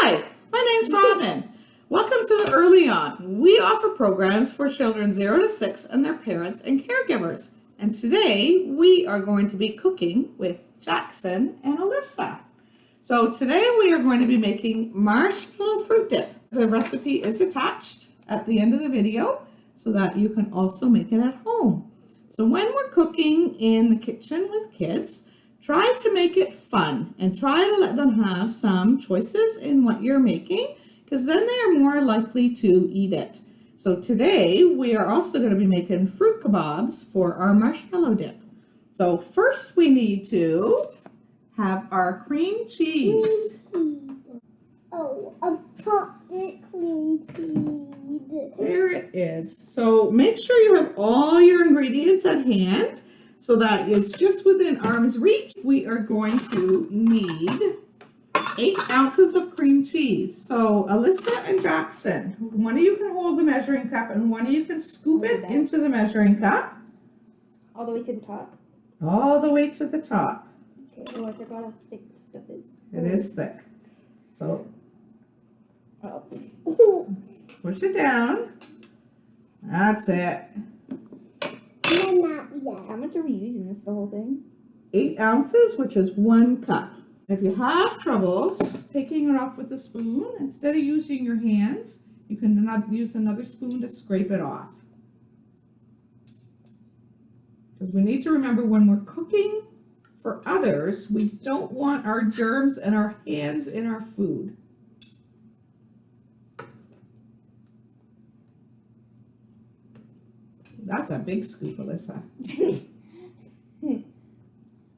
Hi, my name's Robyn. Welcome to the EarlyON. We offer programs for children 0 to 6 and their parents and caregivers. And today we are going to be cooking with Jackson and Alyssa. So today we are going to be making marshmallow fruit dip. The recipe is attached at the end of the video so that you can also make it at home. So when we're cooking in the kitchen with kids, try to make it fun and try to let them have some choices in what you're making, because then they are more likely to eat it. So today we are also going to be making fruit kebabs for our marshmallow dip. So first we need to have our cream cheese. Oh, a chocolate cream cheese. There it is. So make sure you have all your ingredients at hand so that it's just within arm's reach. We are going to need 8 ounces of cream cheese. So Alyssa and Jackson, one of you can hold the measuring cup and one of you can scoop it into the measuring cup. All the way to the top? All the way to the top. Okay, oh, I forgot how thick this stuff is. It is thick. So Oh. push it down. That's it. How much are we using this, the whole thing? 8 ounces, which is 1 cup. If you have troubles taking it off with a spoon, instead of using your hands, you can use another spoon to scrape it off. Because we need to remember when we're cooking for others, we don't want our germs and our hands in our food. That's a big scoop, Alyssa.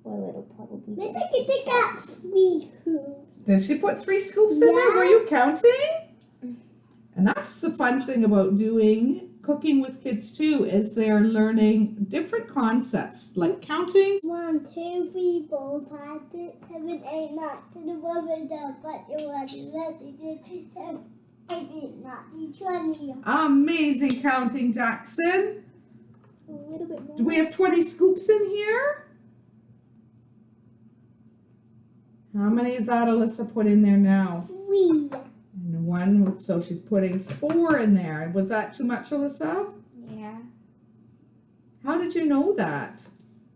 Well, it'll probably be. Let's pick up 3 scoops. Did she put 3 scoops in there? Were you counting? And that's the fun thing about doing cooking with kids too, is they're learning different concepts like counting. 1, 2, 3, 4, 5, 6, 7, 8, 9, 10, 11, 12, 13, 14, 20. Amazing counting, Jackson. A little bit more. Do we have 20 scoops in here? How many is that Alyssa put in there now? 3. And 1, so she's putting 4 in there. Was that too much, Alyssa? Yeah. How did you know that?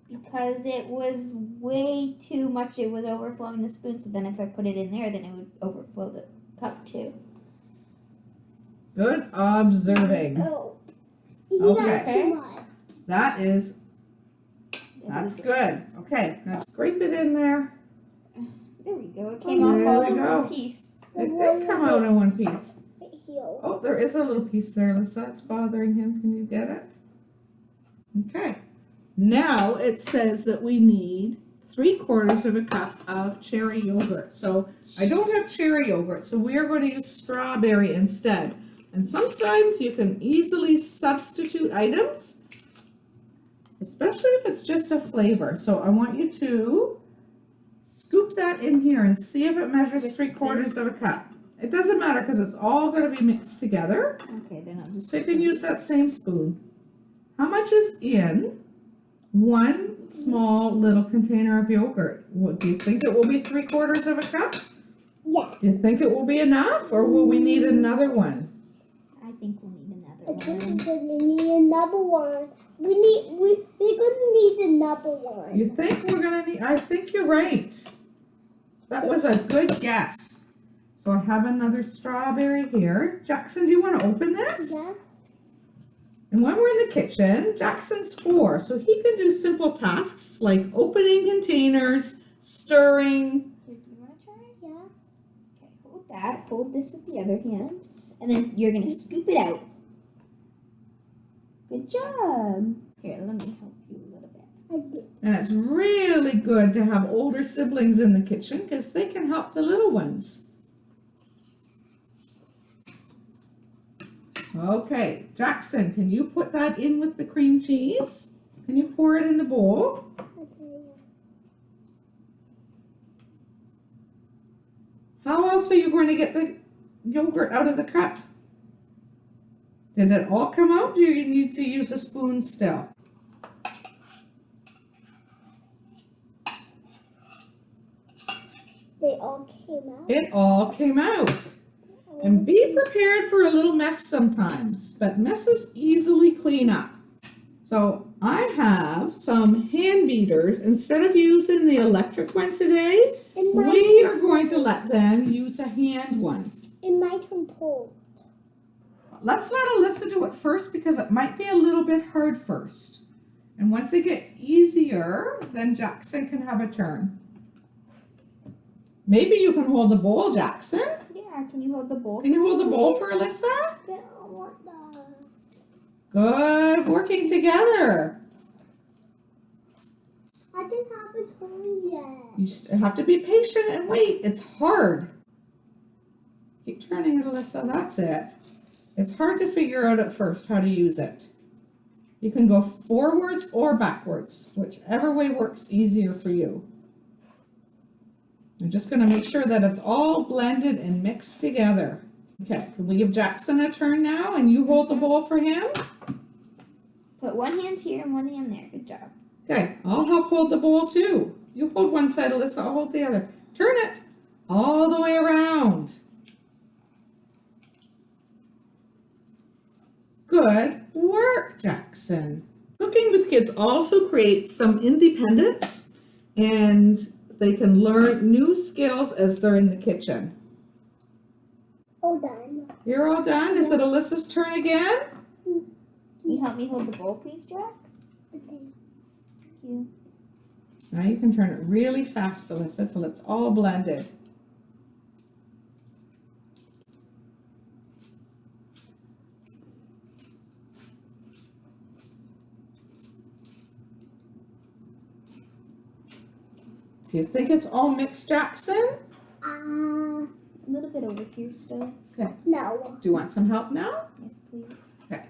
Because it was way too much. It was overflowing the spoon, so then if I put it in there, then it would overflow the cup too. Good observing. Oh. Okay. Too much. That's good. Okay, now scrape it in there. There we go. It came off all in one piece. It did come out in one piece. Here. Oh, there is a little piece there, Alyssa. It's bothering him. Can you get it? Okay. Now it says that we need 3/4 of a cup of cherry yogurt. So I don't have cherry yogurt, so we are going to use strawberry instead. And sometimes you can easily substitute items, especially if it's just a flavor. So I want you to scoop that in here and see if it measures 3/4 of a cup. It doesn't matter because it's all going to be mixed together. Okay, then I'll just. So you can use that same spoon. How much is in 1 small little container of yogurt? What, do you think it will be 3/4 of a cup? Yeah. Do you think it will be enough, or will we need another one? I think we'll need another I think one. we're gonna need another one. We're gonna need another one. You think we're gonna need? I think you're right. That was a good guess. So I have another strawberry here. Jackson, do you want to open this? Yeah. And when we're in the kitchen, Jackson's 4, so he can do simple tasks like opening containers, stirring. Here, do you want to try? Yeah. Okay, hold that. Hold this with the other hand. And then you're going to scoop it out. Good job. Here, let me help you a little bit. I did. And it's really good to have older siblings in the kitchen because they can help the little ones. Okay, Jackson, can you put that in with the cream cheese? Can you pour it in the bowl? Okay. How else are you going to get the yogurt out of the cup? Did it all come out? Do you need to use a spoon still? They all came out. It all came out. And be prepared for a little mess sometimes, but messes easily clean up. So I have some hand beaters. Instead of using the electric one today, we are going to let them use a hand one. It might pull. Let's let Alyssa do it first because it might be a little bit hard first. And once it gets easier, then Jackson can have a turn. Maybe you can hold the bowl, Jackson. Yeah, can you hold the bowl? Can you hold the bowl for Alyssa? I don't want that. Good, working together. I didn't have a turn yet. You have to be patient and wait. It's hard. Keep turning it, Alyssa. That's it. It's hard to figure out at first how to use it. You can go forwards or backwards, whichever way works easier for you. I'm just going to make sure that it's all blended and mixed together. Okay, can we give Jackson a turn now and you hold the bowl for him? Put one hand here and one hand there. Good job. Okay, I'll help hold the bowl too. You hold one side, Alyssa, I'll hold the other. Turn it all the way around. Good work, Jackson. Cooking with kids also creates some independence and they can learn new skills as they're in the kitchen. All done. You're all done? Is it Alyssa's turn again? Can you help me hold the bowl, please, Jax? Okay. Thank you. Now you can turn it really fast, Alyssa, till it's all blended. Do you think it's all mixed, Jackson? A little bit over here still. No. Do you want some help now? Yes, please. Okay.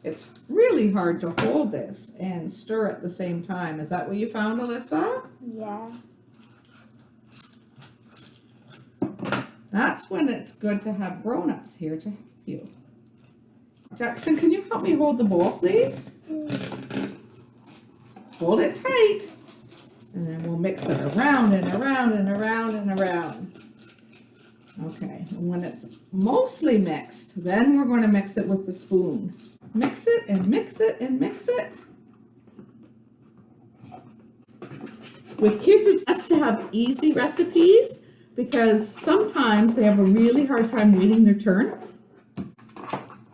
It's really hard to hold this and stir at the same time. Is that what you found, Alyssa? Yeah. That's when it's good to have grown-ups here to help you. Jackson, can you help me hold the bowl, please? Hold it tight. And then we'll mix it around and around and around and around. Okay, and when it's mostly mixed, then we're going to mix it with the spoon. Mix it and mix it and mix it. With kids, it's best to have easy recipes because sometimes they have a really hard time waiting their turn.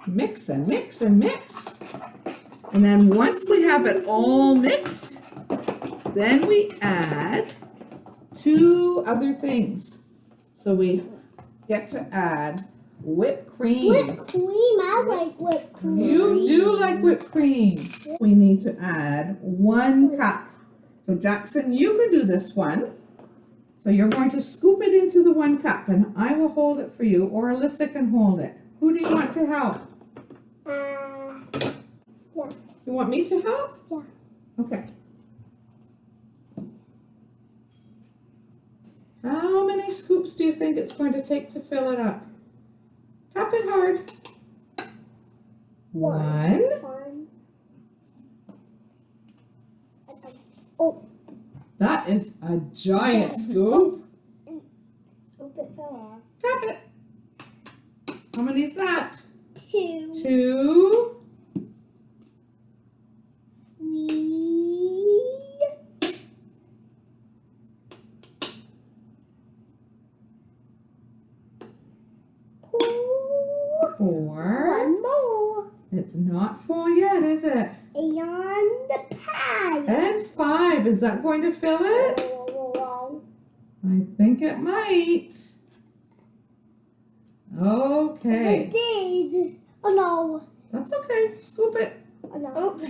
Mix and mix and mix. And then once we have it all mixed, then we add 2 other things. So we get to add whipped cream. Whipped cream. I like whipped cream. You do like whipped cream. We need to add 1 cup. So Jackson, you can do this one. So you're going to scoop it into the 1 cup and I will hold it for you or Alyssa can hold it. Who do you want to help? Yeah. You want me to help? Yeah. Okay. How many scoops do you think it's going to take to fill it up? Tap it hard. 1. 1. Oh. That is a giant scoop. Oop, it fell off. Tap it. How many is that? 2. 2. 3. 4. 4. 1 more. It's not full yet, is it? And the pie. And 5. Is that going to fill it? I think it might. Okay. I did. Oh no. That's okay. Scoop it. Oh no. Oh.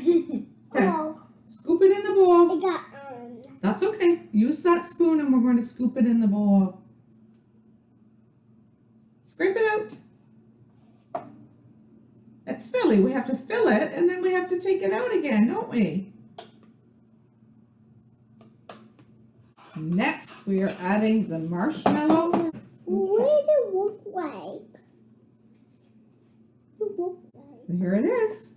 Oh no. Scoop it in the bowl. I got That's okay. Use that spoon and we're going to scoop it in the bowl. Scrape it out. It's silly. We have to fill it and then we have to take it out again, don't we? Next, we are adding the marshmallow. What did it look like? It looked like. Here it is.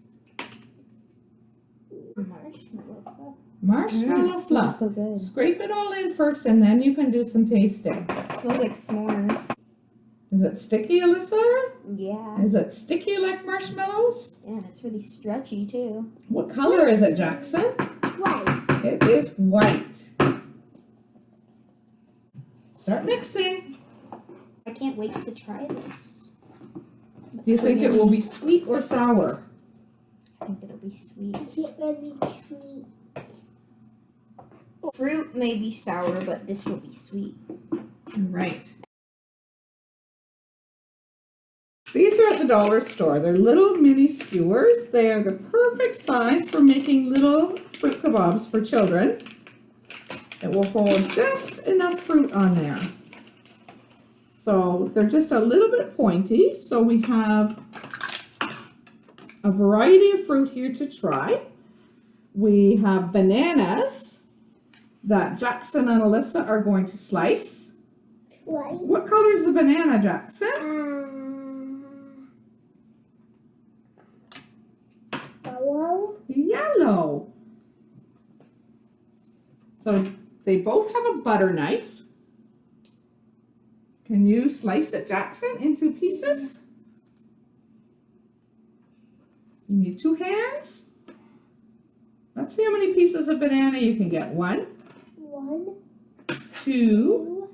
Marshmallow. Marshmallow It smells fluff. so good. Scrape it all in first and then you can do some tasting. It smells like s'mores. Is it sticky, Alyssa? Yeah. Is it sticky like marshmallows? Yeah, and it's really stretchy too. What color is it, Jackson? White. It is white. Start mixing. I can't wait to try this. Do you think it will be sweet or sour? I think it'll be sweet. It's gonna be sweet. Fruit may be sour, but this will be sweet. Right. These are at the dollar store. They're little mini skewers. They are the perfect size for making little fruit kebabs for children. It will hold just enough fruit on there. So they're just a little bit pointy. So we have a variety of fruit here to try. We have bananas that Jackson and Alyssa are going to slice. White. What color is the banana, Jackson? Yellow. Yellow. So they both have a butter knife. Can you slice it, Jackson, into pieces? You need 2 hands. Let's see how many pieces of banana you can get. 1, 1, 2,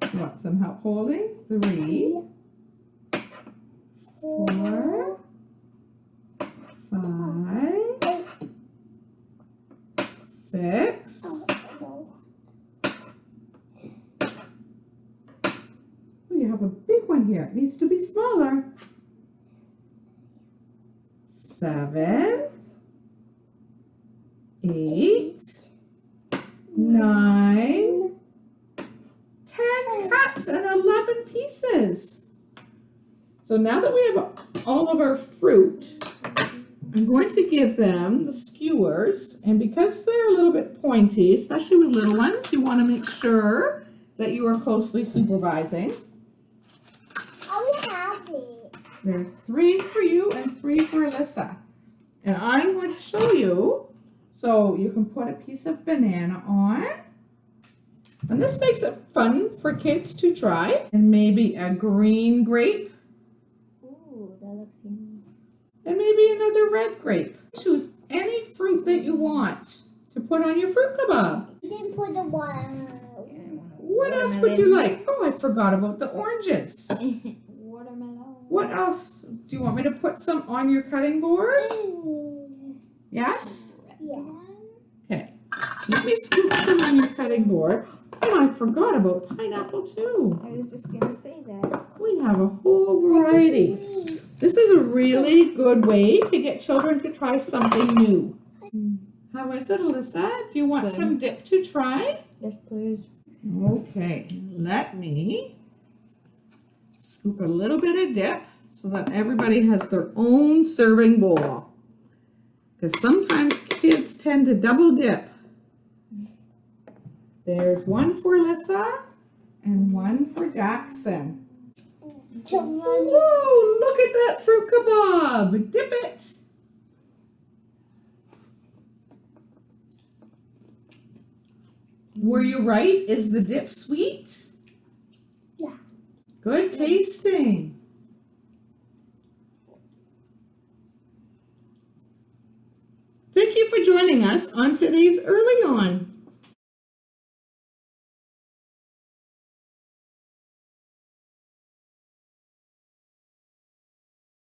2, want some help holding? 3, 4, 5, 6. no. Oh, you have a big one here. It needs to be smaller. 7, 8, 9, 10 cups and 11 pieces. So now that we have all of our fruit, I'm going to give them the skewers. And because they're a little bit pointy, especially with little ones, you want to make sure that you are closely supervising. I have it. There's 3 for you and 3 for Alyssa. And I'm going to show you. So you can put a piece of banana on. And this makes it fun for kids to try. And maybe a green grape. Ooh, that looks yummy. And maybe another red grape. Choose any fruit that you want to put on your fruit kebab. You didn't put the one. What else would you like? Oh, I forgot about the oranges. Watermelon. What else? Do you want me to put some on your cutting board? Yes? Yeah. Okay. Let me scoop some on your cutting board. Oh, I forgot about pineapple too. I was just gonna say that. We have a whole variety. This is a really good way to get children to try something new. How is it, Alyssa? Do you want Good. some dip to try? Yes, please. Okay, let me scoop a little bit of dip so that everybody has their own serving bowl. Because sometimes kids tend to double dip. There's one for Alyssa and one for Jackson. Whoa, look at that fruit kebab. Dip it. Were you right? Is the dip sweet? Yeah. Good tasting. Thank you for joining us on today's Early On.